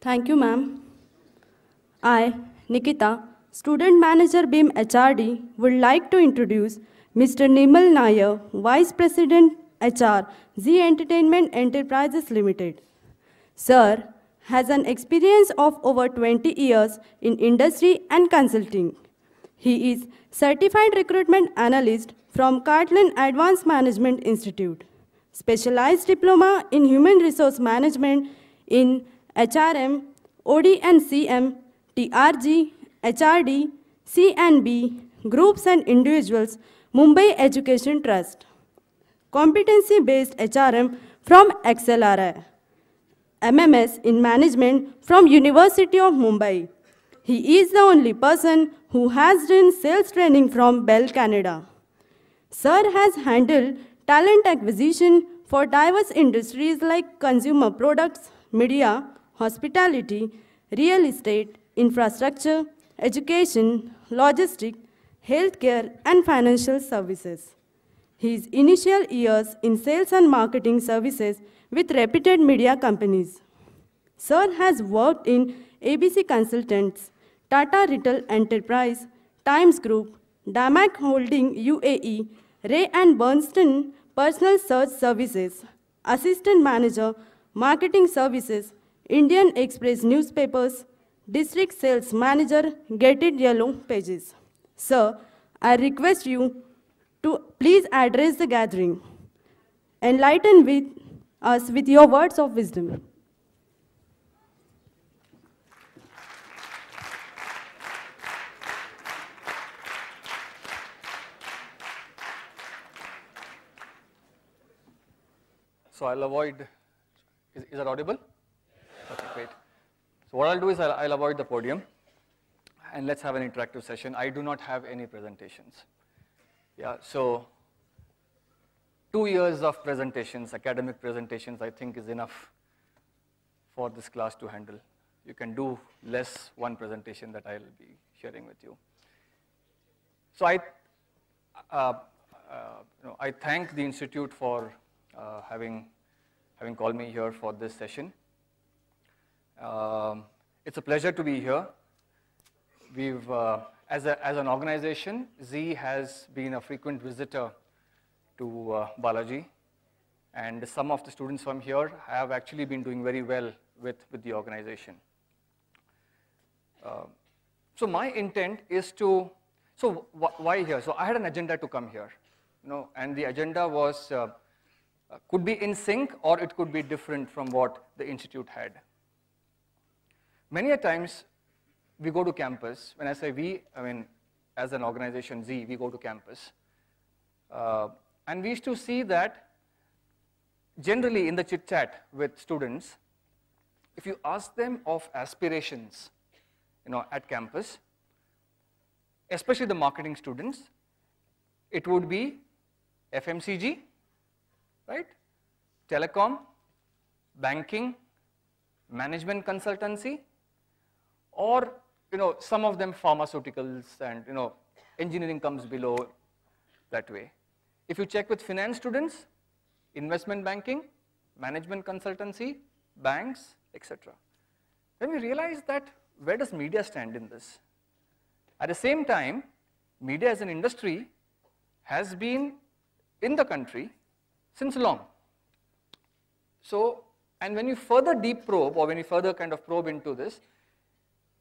Thank you, ma'am. I, Nikita, Student Manager BIM HRD, would like to introduce Mr. Nimal Nair, Vice President HR, Z Entertainment Enterprises Limited. Sir has an experience of over 20 years in industry and consulting. He is Certified Recruitment Analyst from Cartland Advanced Management Institute, Specialized Diploma in Human Resource Management in HRM, OD and CM, TRG, HRD, C&B, Groups and Individuals, Mumbai Education Trust. Competency-based HRM from XLRI. MMS in Management from University of Mumbai. He is the only person who has done sales training from Bell Canada. Sir has handled talent acquisition for diverse industries like consumer products, media, hospitality, real estate, infrastructure, education, logistics, healthcare, and financial services. His initial years in sales and marketing services with reputed media companies. Sir has worked in ABC Consultants, Tata Retail Enterprise, Times Group, Damac Holding UAE, Ray and Bernstein Personal Search Services, Assistant Manager, Marketing Services, Indian Express Newspapers, District Sales Manager, Get It Yellow Pages. Sir, I request you to please address the gathering. Enlighten us with your words of wisdom. So I'll avoid, is that audible? Okay, great. So what I'll do is I'll avoid the podium and let's have an interactive session. I do not have any presentations. Yeah, so 2 years of presentations, academic presentations, I think is enough for this class to handle. You can do less one presentation that I'll be sharing with you. So I thank the Institute for having called me here for this session. It's a pleasure to be here. We've, as an organization, Z has been a frequent visitor to Balaji, and some of the students from here have actually been doing very well with the organization. So my intent is to, so why here? So I had an agenda to come here, and the agenda was, could be in sync or it could be different from what the Institute had. Many a times we go to campus. When I say we, I mean as an organization Z, we go to campus. And we used to see that generally in the chit chat with students, if you ask them of aspirations, at campus, especially the marketing students, it would be FMCG, right? Telecom, banking, management consultancy, or some of them pharmaceuticals, and engineering comes below that way. If you check with finance students, investment banking, management consultancy, banks, etc. Then we realize that where does media stand in this? At the same time, media as an industry has been in the country since long. So, and when you further deep probe, or when you further kind of probe into this,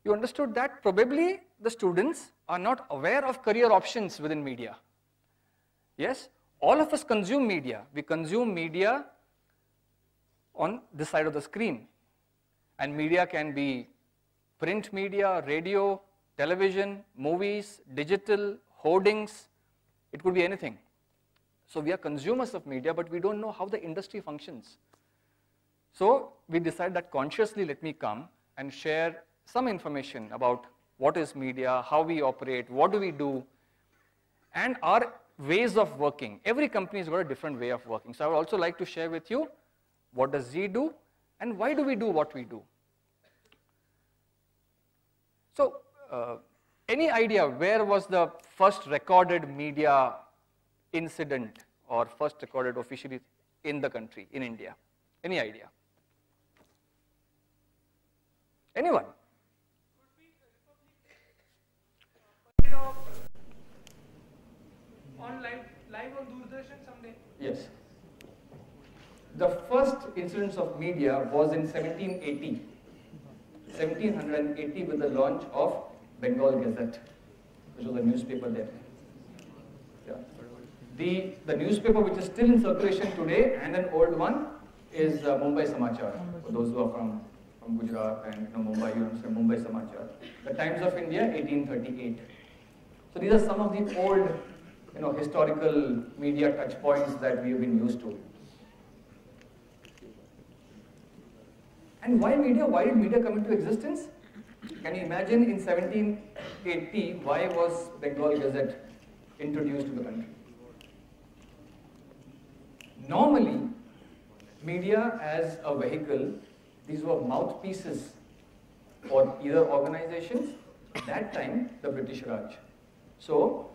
you understood that probably the students are not aware of career options within media. Yes, all of us consume media. We consume media on this side of the screen. And media can be print media, radio, television, movies, digital, hoardings. It could be anything. So we are consumers of media, but we don't know how the industry functions. So we decided that consciously let me come and share some information about what is media, how we operate, what do we do, and our ways of working. Every company has got a different way of working. So I would also like to share with you what does Z do and why do we do what we do. So any idea where was the first recorded media incident or first recorded officially in the country, in India? Any idea? Anyone? On live on Doordarshan someday? Yes. The first incidence of media was in 1780. 1780 with the launch of Bengal Gazette, which was a newspaper then. Yeah. The newspaper which is still in circulation today and an old one is Mumbai Samachar. For those who are from Gujarat and Mumbai, you understand Mumbai Samachar. The Times of India, 1838. So these are some of the old, historical media touch points that we have been used to. And why media? Why did media come into existence? Can you imagine in 1780, why was Bengal Gazette introduced to the country? Normally, media as a vehicle, these were mouthpieces for either organizations, at that time the British Raj. So,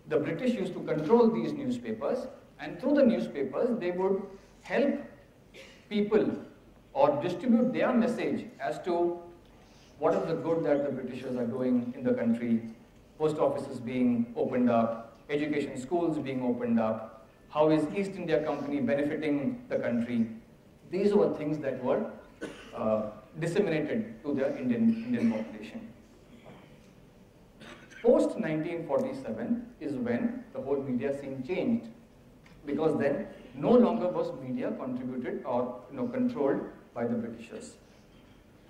the British used to control these newspapers, and through the newspapers they would help people or distribute their message as to what is the good that the Britishers are doing in the country, post offices being opened up, education schools being opened up, how is East India Company benefiting the country. These were things that were disseminated to the Indian population. Post 1947 is when the whole media scene changed, because then no longer was media contributed or controlled by the Britishers.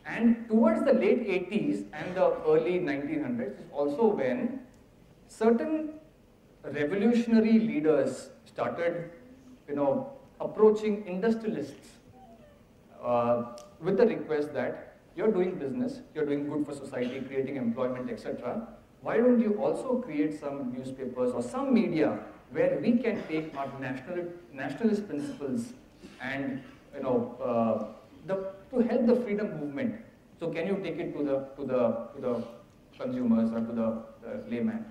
And towards the late 80s and the early 1900s is also when certain revolutionary leaders started, approaching industrialists with the request that you're doing business, you're doing good for society, creating employment, etc. Why don't you also create some newspapers or some media where we can take our nationalist principles and to help the freedom movement. So can you take it to the consumers or to the layman?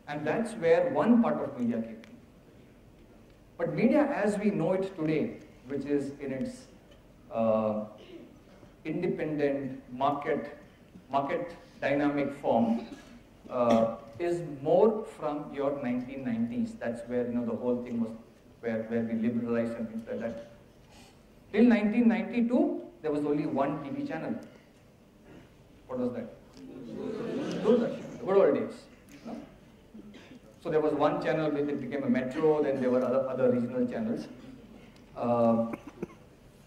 And that's where one part of media came in. But media as we know it today, which is in its independent market dynamic form, is more from your 1990s. That's where the whole thing was, where we liberalized and things like that. Till 1992, there was only one TV channel. What was that? Doordarshan. Good old days. No? So there was one channel, which it became a metro. Then there were other regional channels.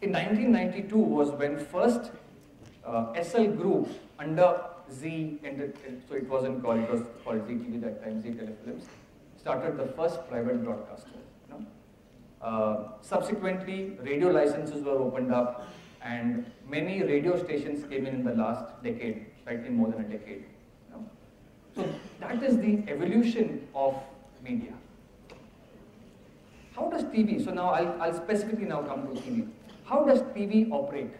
In 1992 was when first SL Group under Z, so it wasn't called, it was called ZTV that time, Z Telefilms, started the first private broadcaster. Subsequently, radio licenses were opened up, and many radio stations came in the last decade, slightly more than a decade. So that is the evolution of media. How does TV? So now I'll specifically now come to TV. How does TV operate?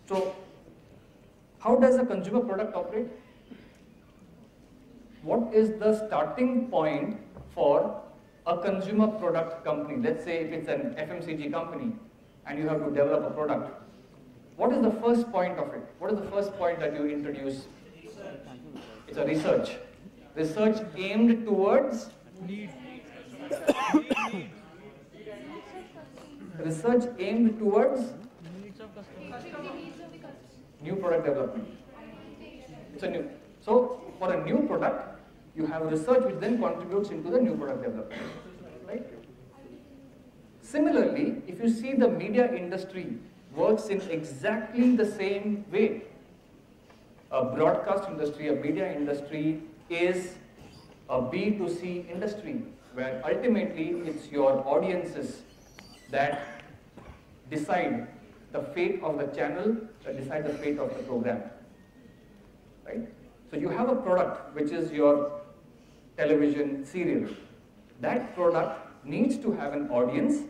So how does a consumer product operate? What is the starting point for a consumer product company? Let's say if it's an FMCG company and you have to develop a product. What is the first point of it? What is the first point that you introduce? It's a research. Research aimed towards research aimed towards new product development. It's a new. So for a new product, you have research which then contributes into the new product development, right? Similarly, if you see the media industry works in exactly the same way. A broadcast industry, a media industry is a B2C industry, where ultimately it's your audiences that decide the fate of the channel, that decide the fate of the program, right? So you have a product which is your television serial. That product needs to have an audience.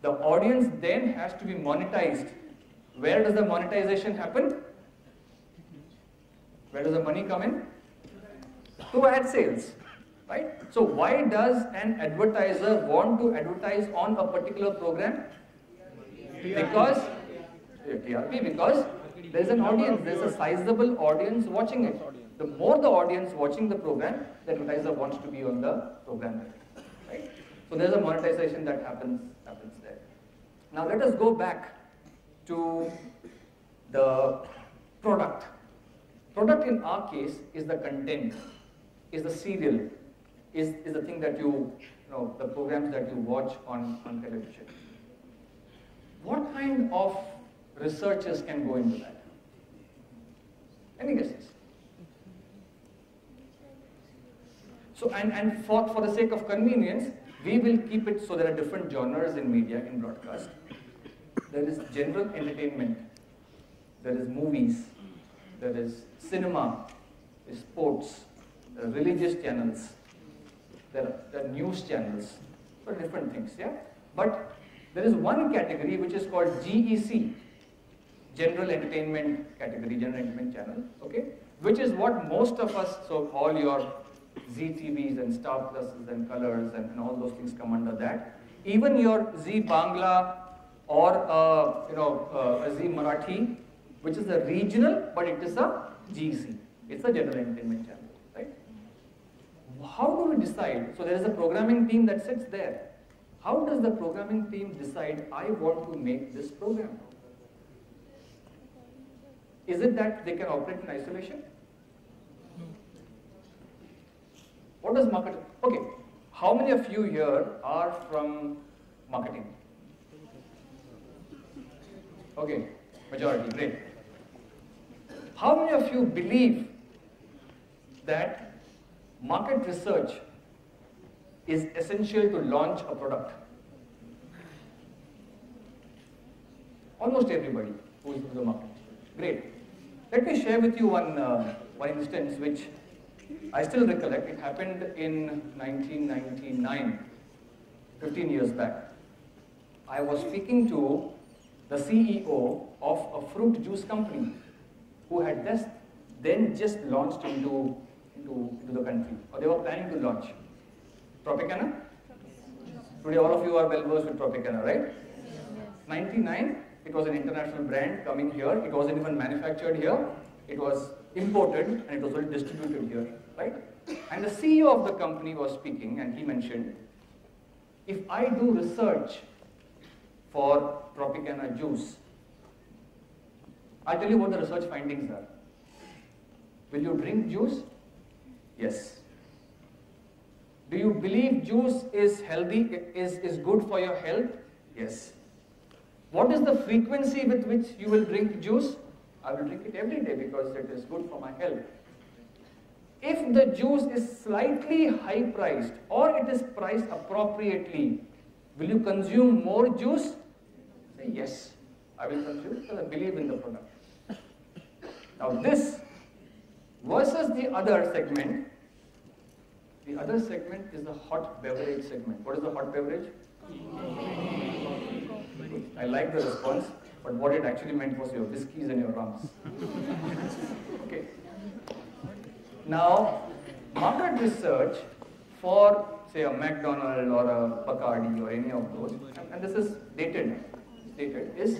The audience then has to be monetized. Where does the monetization happen? Where does the money come in? Through ad sales, right? So why does an advertiser want to advertise on a particular program? Because your TRP because there is an audience, there is a sizable audience watching it. The more the audience watching the program, the advertiser wants to be on the program, right? So there is a monetization that happens there. Now let us go back to the product. Product in our case is the content, is the serial, is the thing that you know, the programs that you watch on television. What kind of researchers can go into that? Any guesses? So, and for the sake of convenience, we will keep it so there are different genres in media, in broadcast. There is general entertainment, there is movies, there is cinema, there is sports, there are religious channels, there are news channels, for different things, yeah? But there is one category which is called GEC, General Entertainment Category, General Entertainment Channel, okay? Which is what most of us, so all your ZTVs and Star Pluses and Colors and all those things come under that. Even your Zee Bangla or a Zee Marathi, which is a regional, but it is a GEC. It's a General Entertainment Channel, right? How do we decide? So there is a programming team that sits there. How does the programming team decide, I want to make this program? Is it that they can operate in isolation? What does marketing? Okay, how many of you here are from marketing? Okay, majority, great. How many of you believe that market research is essential to launch a product? Almost everybody who is in the market. Great. Let me share with you one instance which I still recollect. It happened in 1999, 15 years back. I was speaking to the CEO of a fruit juice company who had then just launched into the country, or they were planning to launch. Tropicana? Today all of you are well versed with Tropicana, right? 99, it was an international brand coming here. It wasn't even manufactured here. It was imported and it was only distributed here, right? And the CEO of the company was speaking and he mentioned, if I do research for Tropicana juice, I'll tell you what the research findings are. Will you drink juice? Yes. Do you believe juice is healthy, is good for your health? Yes. What is the frequency with which you will drink juice? I will drink it every day because it is good for my health. If the juice is slightly high priced or it is priced appropriately, will you consume more juice? Say yes, I will consume because I believe in the product. Now this versus the other segment. The other segment is the hot beverage segment. What is the hot beverage? I like the response, but what it actually meant was your whiskeys and your rums. Okay. Now, market research for, say, a McDonald's or a Bacardi or any of those, and this is dated, is,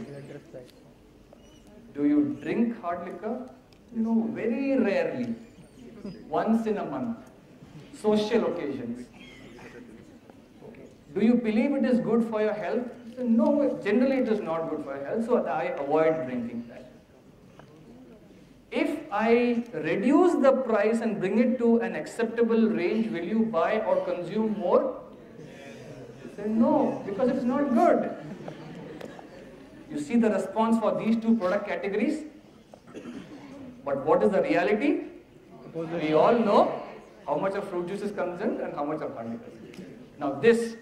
do you drink hard liquor? You know, very rarely, once in a month, social occasions. Okay. Do you believe it is good for your health? No, generally it is not good for your health, so I avoid drinking that. If I reduce the price and bring it to an acceptable range, will you buy or consume more? Say no, because it's not good. You see the response for these two product categories? But what is the reality? We all know how much of fruit juice is consumed and how much of honey is consumed. Now this,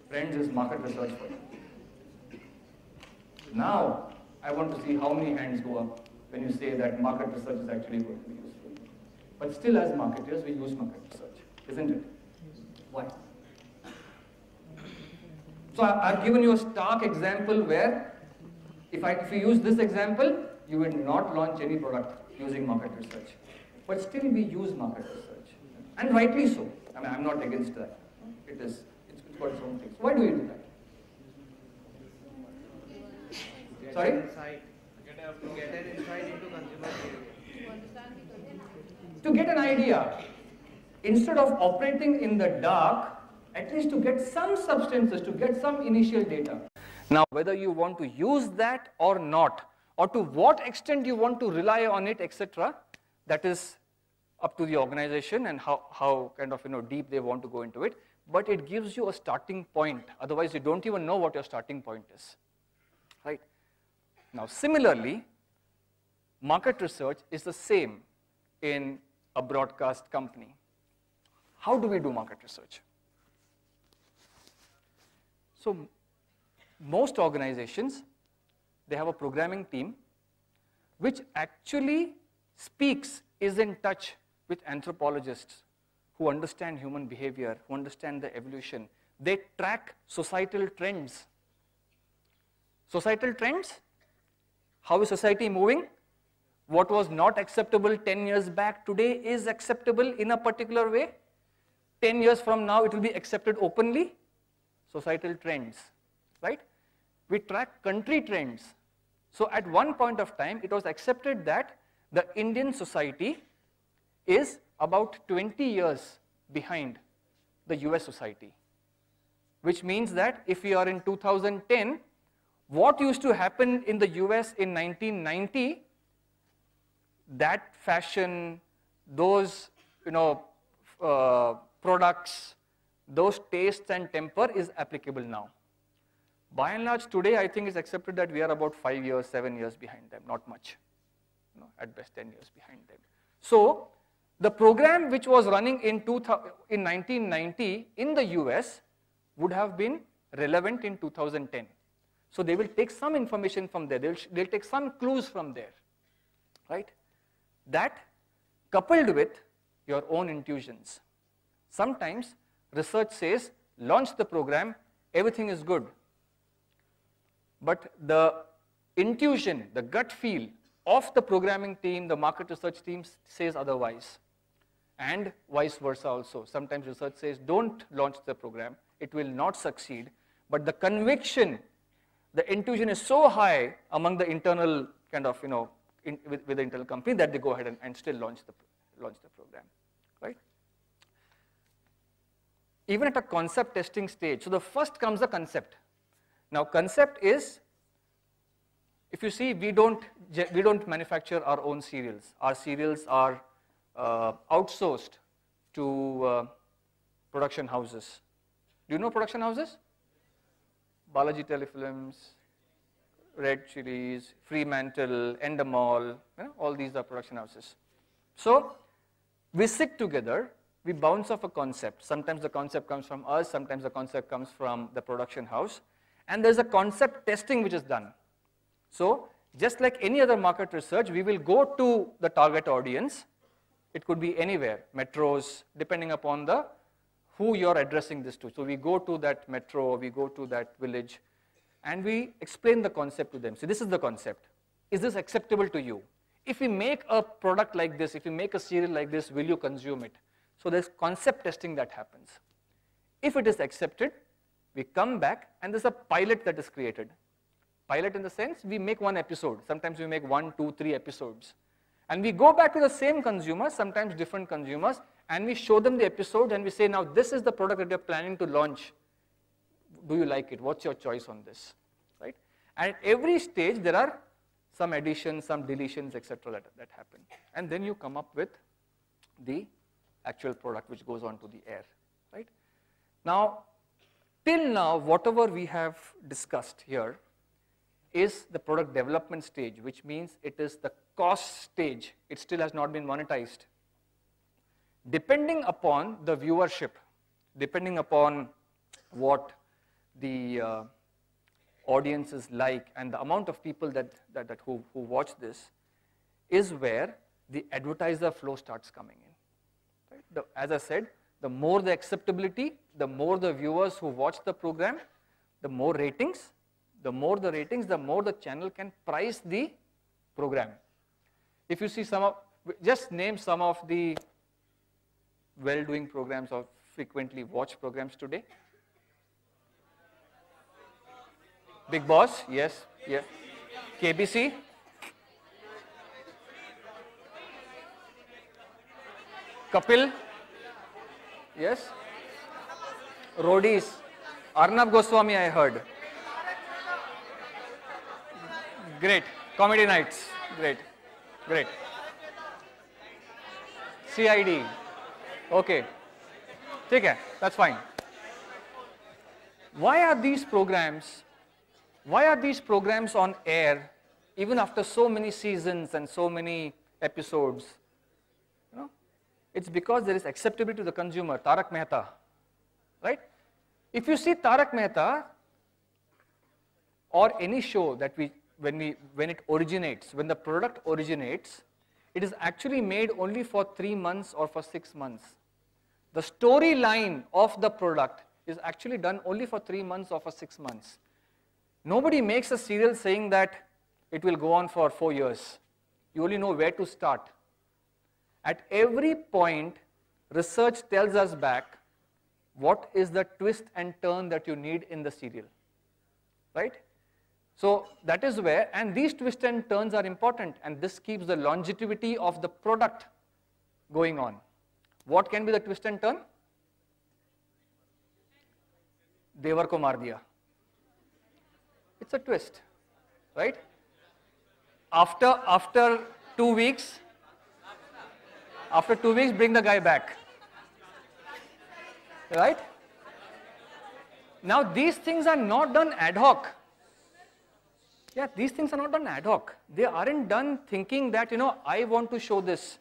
friends, is market research for you. Now, I want to see how many hands go up when you say that market research is actually going to be useful. But still, as marketers, we use market research, isn't it? Why? So I've given you a stark example where, if you use this example, you will not launch any product using market research. But still, we use market research, and rightly so. I mean, I'm not against that. It's got its own things. Why do we do that? Sorry? to get an insight into consumer behavior? To get an idea, instead of operating in the dark, at least to get some substances, to get some initial data. Now, whether you want to use that or not, or to what extent you want to rely on it, etc., that is up to the organization and how kind of deep they want to go into it. But it gives you a starting point. Otherwise, you don't even know what your starting point is, right? Now, similarly, market research is the same in a broadcast company. How do we do market research? So, most organizations, they have a programming team which actually is in touch with anthropologists who understand human behavior, who understand the evolution. They track societal trends. Societal trends? How is society moving? What was not acceptable 10 years back today is acceptable in a particular way. 10 years from now, it will be accepted openly. Societal trends, right? We track country trends. So at one point of time, it was accepted that the Indian society is about 20 years behind the US society, which means that if we are in 2010, what used to happen in the US in 1990, that fashion, those products, those tastes and temper is applicable now. By and large, today I think it's accepted that we are about 5 years, 7 years behind them, not much, at best 10 years behind them. So the program which was running in 1990 in the US would have been relevant in 2010. So they will take some information from there, they'll take some clues from there, right? That coupled with your own intuitions. Sometimes research says, launch the program, everything is good. But the intuition, the gut feel of the programming team, the market research team says otherwise. And vice versa also. Sometimes research says, don't launch the program, it will not succeed. But the conviction, the intuition is so high among the internal kind of, with the internal company that they go ahead and still launch the program, right? Even at a concept testing stage, so the first comes the concept. Now concept is, if you see, we don't manufacture our own cereals. Our cereals are outsourced to production houses. Do you know production houses? Balaji Telefilms, Red Chilies, Fremantle, Endemol, all these are production houses. So we sit together, we bounce off a concept. Sometimes the concept comes from us, sometimes the concept comes from the production house. And there's a concept testing which is done. So just like any other market research, we will go to the target audience. It could be anywhere, metros, depending upon who you're addressing this to. So we go to that metro, we go to that village, and we explain the concept to them. So this is the concept. Is this acceptable to you? If we make a product like this, if we make a cereal like this, will you consume it? So there's concept testing that happens. If it is accepted, we come back and there's a pilot that is created. Pilot in the sense, we make one episode. Sometimes we make 1, 2, 3 episodes. And we go back to the same consumers, sometimes different consumers, and we show them the episode and we say, now this is the product that you're planning to launch. Do you like it? What's your choice on this? Right? And at every stage, there are some additions, some deletions, etc. that happen. And then you come up with the actual product which goes on to the air. Right? Now, till now, whatever we have discussed here is the product development stage, which means it is the cost stage. It still has not been monetized. Depending upon the viewership, depending upon what the audience is like and the amount of people who watch this, is where the advertiser flow starts coming in. Right? As I said, the more the acceptability, the more the viewers who watch the program, the more ratings. The more the ratings, the more the channel can price the program. If you see just name some of the well-doing programs or frequently watched programs today. Big Boss, yes, yeah. KBC, Kapil? Yes? Roadies. Arnab Goswami, I heard. Great. Comedy nights. Great. Great. CID. Okay. Take care. That's fine. Why are these programs on air even after so many seasons and so many episodes? You know, it's because there is acceptability to the consumer. Tarak Mehta, right? If you see Tarak Mehta or any show that when the product originates, it is actually made only for 3 months or for 6 months. The storyline of the product is actually done only for 3 months or for 6 months. Nobody makes a serial saying that it will go on for 4 years. You only know where to start. At every point, research tells us back what is the twist and turn that you need in the serial, right? So that is where, and these twists and turns are important, and this keeps the longevity of the product going on. What can be the twist and turn? Devar ko maar diya. It's a twist, right? After 2 weeks, bring the guy back, right? Now these things are not done ad hoc. Yeah, these things are not done ad hoc. They aren't done thinking that, I want to show this.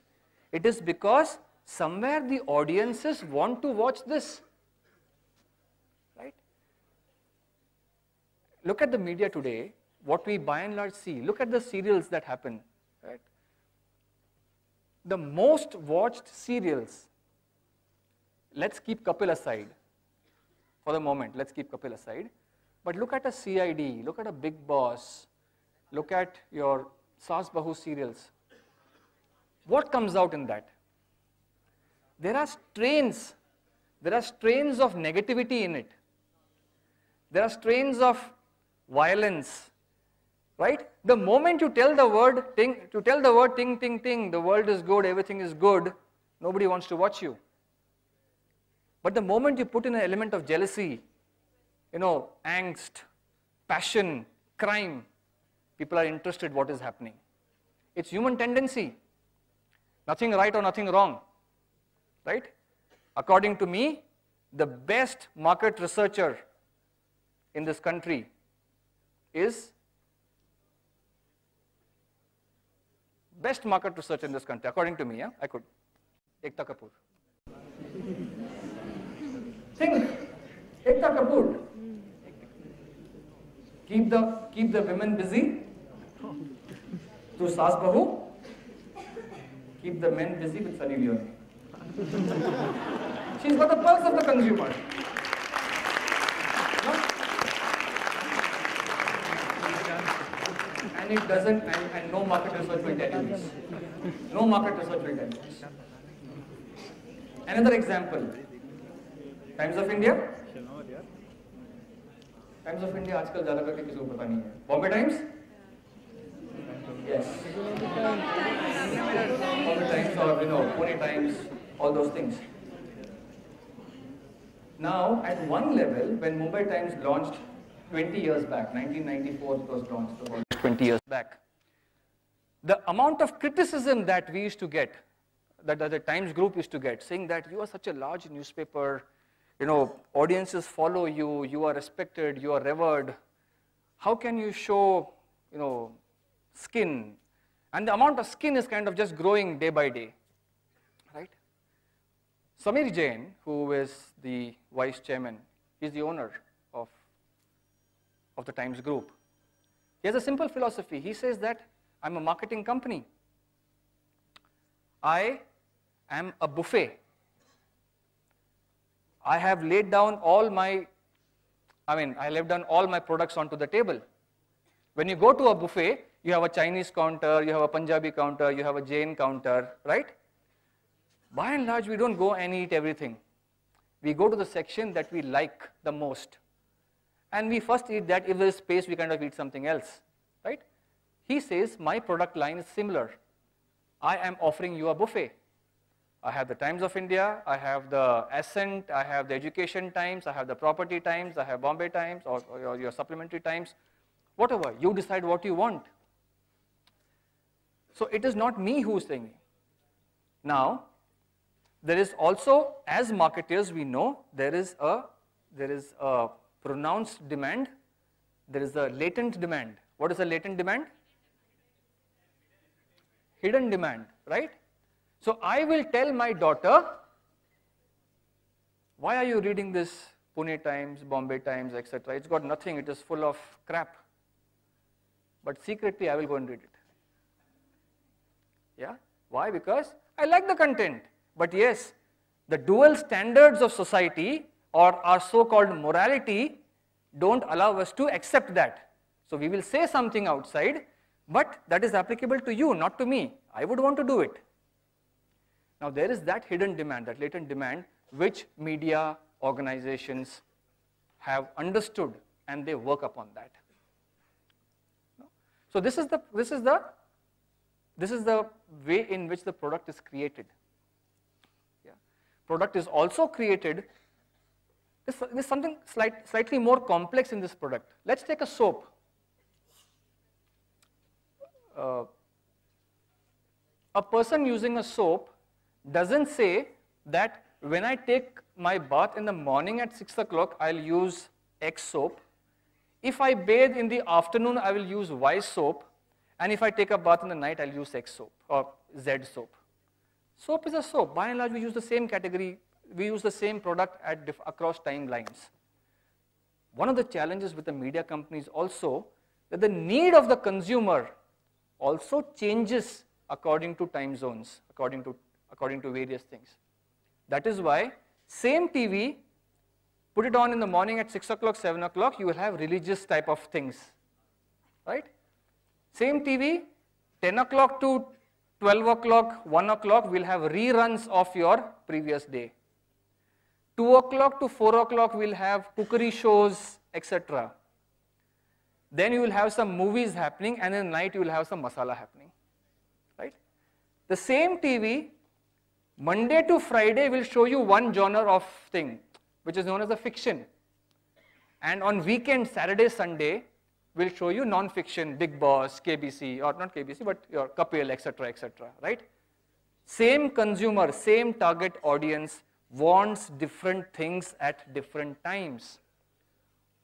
It is because somewhere the audiences want to watch this, right? Look at the media today, what we by and large see. Look at the serials that happen, right? The most watched serials, let's keep Kapil aside for the moment, but look at a CID, look at a Big Boss, look at your Saas Bahu serials. What comes out in that? There are strains of negativity in it. There are strains of violence, right? The moment you tell the word ting, ting, ting, the world is good, everything is good, nobody wants to watch you. But the moment you put in an element of jealousy, angst, passion, crime, people are interested what is happening. It's human tendency. Nothing right or nothing wrong, right? According to me, the best market researcher in this country is according to me, yeah? Ekta Kapoor. Think, Ekta Kapoor. Keep the women busy through Saas Bahu. Keep the men busy with Sunny Leone. She's got the pulse of the consumer. No? And it doesn't, and no market research will tell you this. No market research will tell you this. Another example, Times of India. Times of India आजकल ज़्यादा करके किसी को पता नहीं है. Bombay Times? Yes. Bombay Times or Pune Times, all those things. Now, at one level, when Mumbai Times launched 20 years back, 1994 it was launched, about 20 years back, the amount of criticism that we used to get, that the Times group used to get, saying that you are such a large newspaper, audiences follow you, you are respected, you are revered. How can you show, skin? And the amount of skin is kind of just growing day by day, right? Samir Jain, who is the vice chairman, he's the owner of the Times group. He has a simple philosophy. He says that I'm a marketing company. I am a buffet. I have laid down all my products onto the table. When you go to a buffet, you have a Chinese counter, you have a Punjabi counter, you have a Jain counter, right? By and large, we don't go and eat everything. We go to the section that we like the most. And we first eat that. If there is space, we kind of eat something else, right? He says, my product line is similar. I am offering you a buffet. I have the Times of India, I have the Ascent, I have the Education Times, I have the Property Times, I have Bombay Times or your supplementary times, whatever. You decide what you want. So it is not me who is saying it. Now, there is also, as marketers, we know there is a pronounced demand, there is a latent demand. What is a latent demand? Hidden demand, right? So I will tell my daughter, why are you reading this Pune Times, Bombay Times, etc.? It's got nothing, it is full of crap. But secretly I will go and read it. Yeah? Why? Because I like the content. But yes, the dual standards of society or our so-called morality don't allow us to accept that. So we will say something outside, but that is applicable to you, not to me. I would want to do it. Now there is that hidden demand, that latent demand, which media organizations have understood and they work upon that. So this is the way in which the product is created. Yeah. Product is also created. There's something slightly more complex in this product. Let's take a soap. A person using a soap doesn't say that when I take my bath in the morning at 6 o'clock, I'll use X soap. If I bathe in the afternoon, I will use Y soap. And if I take a bath in the night, I'll use X soap or Z soap. Soap is a soap. By and large, we use the same category. We use the same product across timelines. One of the challenges with the media companies also, that the need of the consumer also changes according to time zones, according to various things. That is why same TV, put it on in the morning at 6 o'clock, 7 o'clock, you will have religious type of things, right? Same TV, 10 o'clock to 12 o'clock, 1 o'clock, we'll have reruns of your previous day. 2 o'clock to 4 o'clock, we'll have cookery shows, etc. Then you will have some movies happening, and in the night you will have some masala happening, right? The same TV, Monday to Friday will show you one genre of thing, which is known as a fiction. And on weekend, Saturday, Sunday, will show you non-fiction, Big Boss, KBC, or not KBC, but your Kapil, etc., etc., right? Same consumer, same target audience wants different things at different times.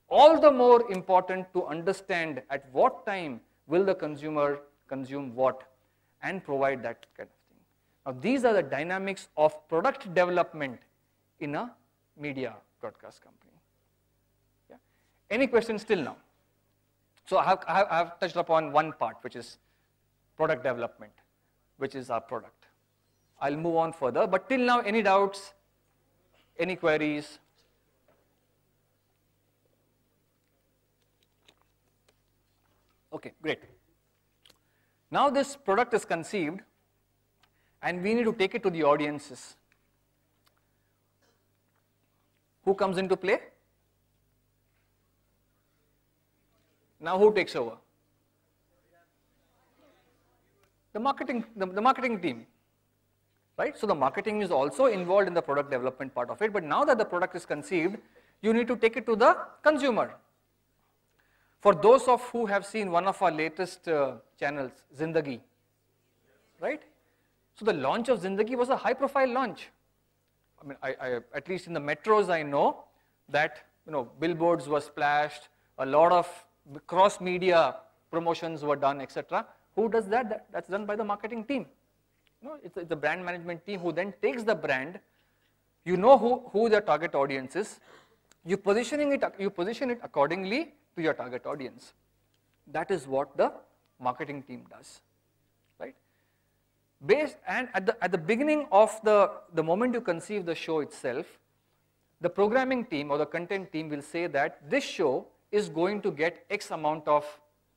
All the more important to understand at what time will the consumer consume what and provide that kind of thing. Now, these are the dynamics of product development in a media broadcast company. Yeah. Any questions till now? So I have touched upon one part, which is product development, which is our product. I'll move on further, but till now, any doubts, any queries? Okay, great. Now this product is conceived, and we need to take it to the audiences. Who comes into play? Now who takes over? The marketing team, right? So the marketing is also involved in the product development part of it, but now that the product is conceived, you need to take it to the consumer. For those of who have seen one of our latest channels, Zindagi, right? So the launch of Zindagi was a high-profile launch. I mean, I at least in the metros, I know that billboards were splashed, a lot of cross-media promotions were done, etc. Who does that? That's done by the marketing team. It's the brand management team who then takes the brand. You know who the target audience is. You position it accordingly to your target audience. That is what the marketing team does, right? And at the beginning of the moment you conceive the show itself, the programming team or the content team will say that this show is going to get X amount of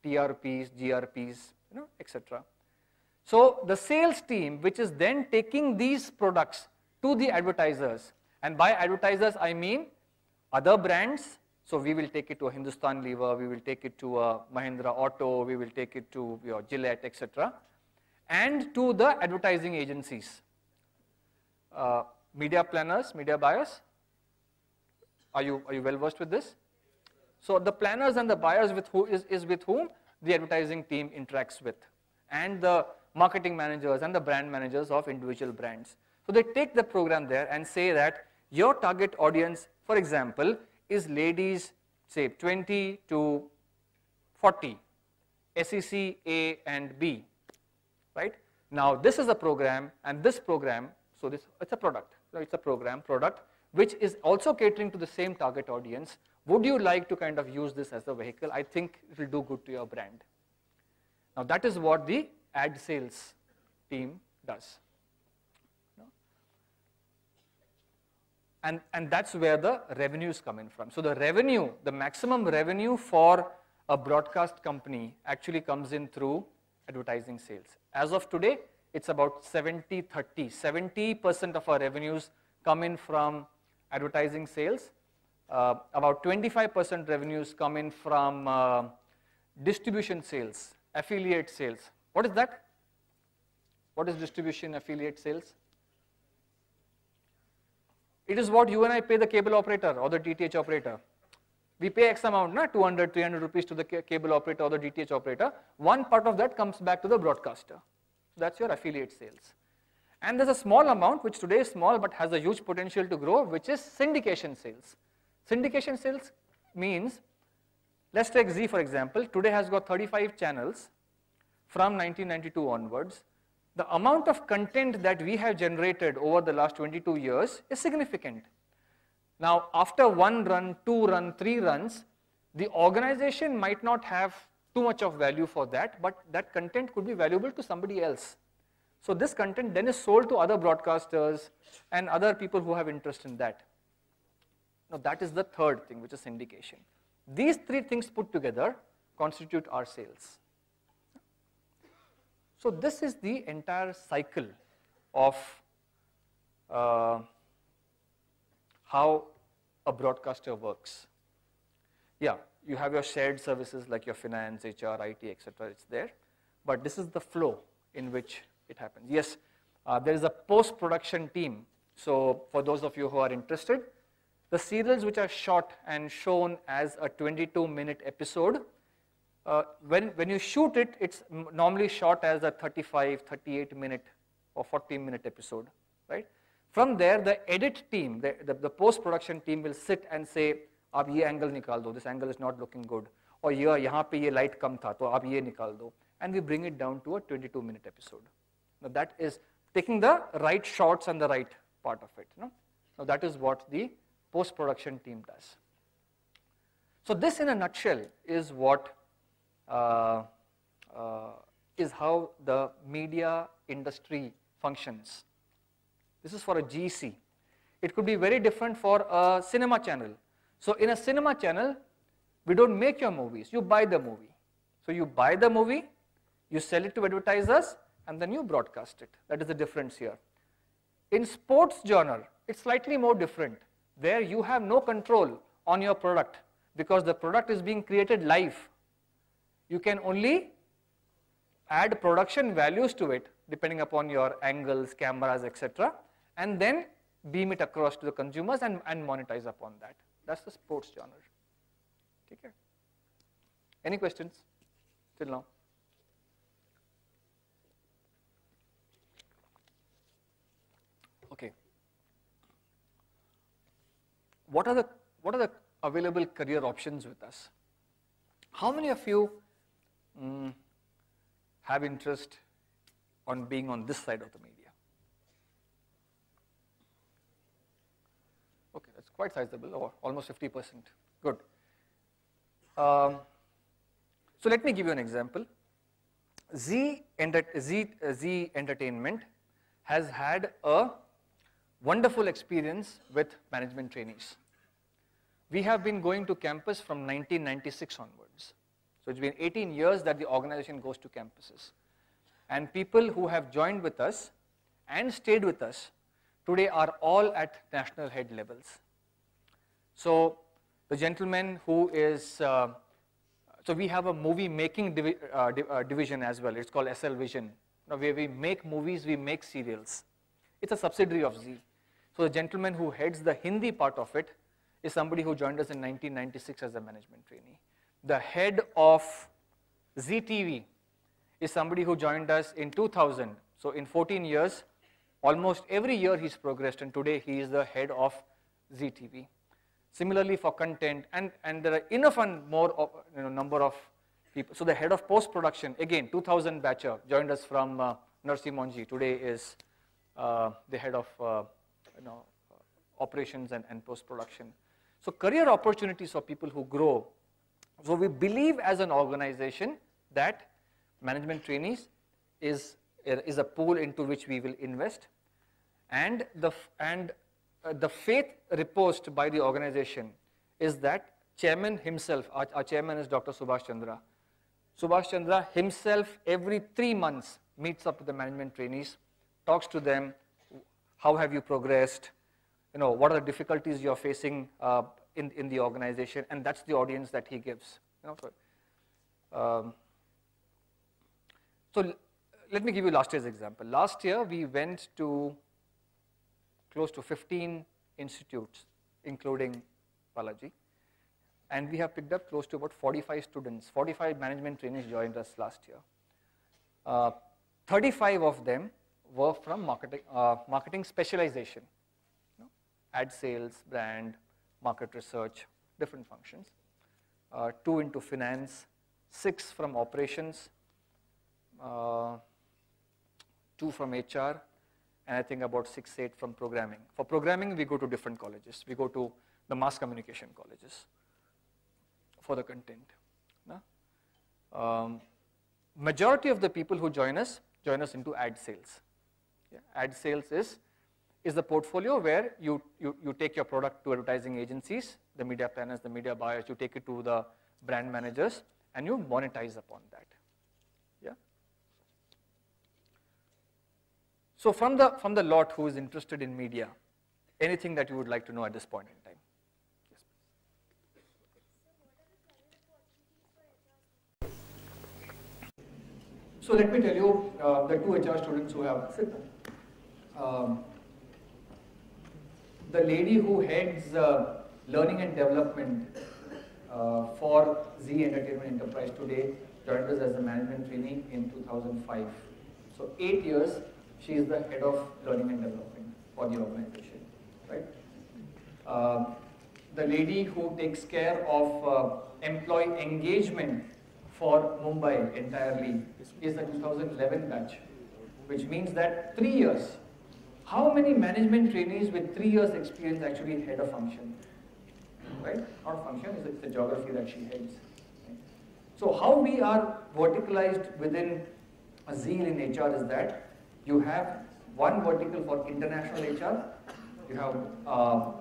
TRPs, GRPs, etc. So the sales team, which is then taking these products to the advertisers, and by advertisers I mean other brands. So we will take it to a Hindustan Lever, we will take it to a Mahindra Auto, we will take it to your Gillette, etc. And to the advertising agencies. Media planners, media buyers? Are you well versed with this? So the planners and the buyers is with whom the advertising team interacts with, and the marketing managers and the brand managers of individual brands. So they take the program there and say that your target audience, for example, is ladies, say 20 to 40, SEC A and B, right? Now this is a program, and this program, so it's a product, right? It's a program, product, which is also catering to the same target audience. Would you like to kind of use this as a vehicle? I think it will do good to your brand. Now that is what the ad sales team does. And that's where the revenues come in from. So the revenue, the maximum revenue for a broadcast company actually comes in through advertising sales. As of today, it's about 70-30. 70% of our revenues come in from advertising sales. About 25% revenues come in from distribution sales, affiliate sales. What is that? What is distribution affiliate sales? It is what you and I pay the cable operator or the DTH operator. We pay X amount, 200, 300 rupees to the cable operator or the DTH operator. One part of that comes back to the broadcaster. So that's your affiliate sales. And there's a small amount, which today is small but has a huge potential to grow, which is syndication sales. Syndication sales means, let's take Zee for example. Today has got 35 channels from 1992 onwards. The amount of content that we have generated over the last 22 years is significant. Now, after one run, two run, three runs, the organization might not have too much of value for that, but that content could be valuable to somebody else. So this content then is sold to other broadcasters and other people who have interest in that. Now that is the third thing, which is syndication. These three things put together constitute our sales. So this is the entire cycle of how a broadcaster works. Yeah, you have your shared services like your finance, HR, IT, etc. It's there, but this is the flow in which it happens. Yes, there is a post-production team. So for those of you who are interested, the serials which are shot and shown as a 22-minute episode, when you shoot it, it's normally shot as a 35, 38-minute or 40-minute episode, right? From there, the edit team, the post-production team will sit and say, "Aap ye angle nikal do. This angle is not looking good." Or yahan pe ye light kam tha, to aap ye nikal do. And we bring it down to a 22-minute episode. Now that is taking the right shots and the right part of it. Now that is what the post-production team does. So this, in a nutshell, is what is how the media industry functions. This is for a GC. It could be very different for a cinema channel. So in a cinema channel, we don't make your movies, you buy the movie. So you buy the movie, you sell it to advertisers, and then you broadcast it. That is the difference here. In sports genre, it's slightly more different. There you have no control on your product because the product is being created live. You can only add production values to it depending upon your angles, cameras, etc. and then beam it across to the consumers and monetize upon that. That's the sports genre. Take care. Any questions till now? Okay. What are the available career options with us? How many of you have interest on being on this side of the media? Okay, that's quite sizable, or almost 50%. Good. So let me give you an example. Zee Entertainment has had a wonderful experience with management trainees. We have been going to campus from 1996 onwards. So it's been 18 years that the organization goes to campuses. And people who have joined with us and stayed with us today are all at national head levels. So the gentleman who is, so we have a movie making division as well. It's called SL Vision. Now where we make movies, we make serials. It's a subsidiary of Zee. So the gentleman who heads the Hindi part of it is somebody who joined us in 1996 as a management trainee. The head of Zee TV is somebody who joined us in 2000. So in 14 years, almost every year he's progressed, and today he is the head of Zee TV. Similarly for content, and there are enough and more of, number of people. So the head of post-production, again, 2000 batcher, joined us from Narsi Monji. Today is the head of operations and post-production. So career opportunities for people who grow. So we believe as an organization that management trainees is a pool into which we will invest, and the faith reposed by the organization is that chairman himself, our chairman is Dr. Subhash Chandra. Subhash Chandra himself every 3 months meets up with the management trainees, talks to them, how have you progressed, what are the difficulties you're facing in the organization, and that's the audience that he gives. So let me give you last year's example. Last year we went to close to 15 institutes, including Balaji, and we have picked up close to about 45 students. 45 management trainees joined us last year. 35 of them were from marketing specialization, ad sales, brand, market research, different functions. 2 into finance, 6 from operations, 2 from HR, and I think about 6, 8 from programming. For programming, we go to different colleges. We go to the mass communication colleges for the content. Majority of the people who join us into ad sales. Yeah. Ad sales is the portfolio where you take your product to advertising agencies, the media planners, the media buyers, you take it to the brand managers, and you monetize upon that. Yeah. So from the lot who is interested in media, anything that you would like to know at this point in time? Yes. So let me tell you the 2 HR students who have the lady who heads learning and development for Zee Entertainment Enterprise today joined us as a management trainee in 2005. So 8 years. She is the head of learning and development for the organization, right? The lady who takes care of employee engagement for Mumbai entirely is the 2011 batch, which means that 3 years. How many management trainees with 3 years experience actually head a function, right? Not function, it's the geography that she heads. Right? So how we are verticalized within a Zee in HR is that you have one vertical for international HR, you have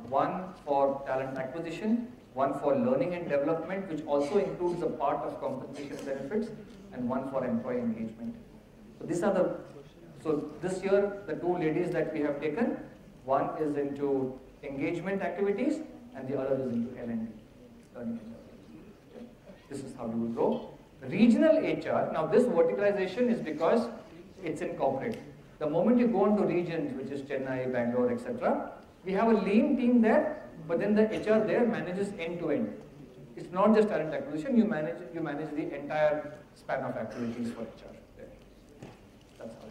one for talent acquisition, one for learning and development, which also includes a part of compensation benefits, and one for employee engagement. So so this year, the 2 ladies that we have taken, one is into engagement activities, and the other is into L&D, learning and development. Okay. This is how we will go. Regional HR, now this verticalization is because it's in corporate. The moment you go into regions, which is Chennai, Bangalore, etc., we have a lean team there, but then the HR there manages end-to-end. It's not just talent acquisition, you manage the entire span of activities for HR there. That's how.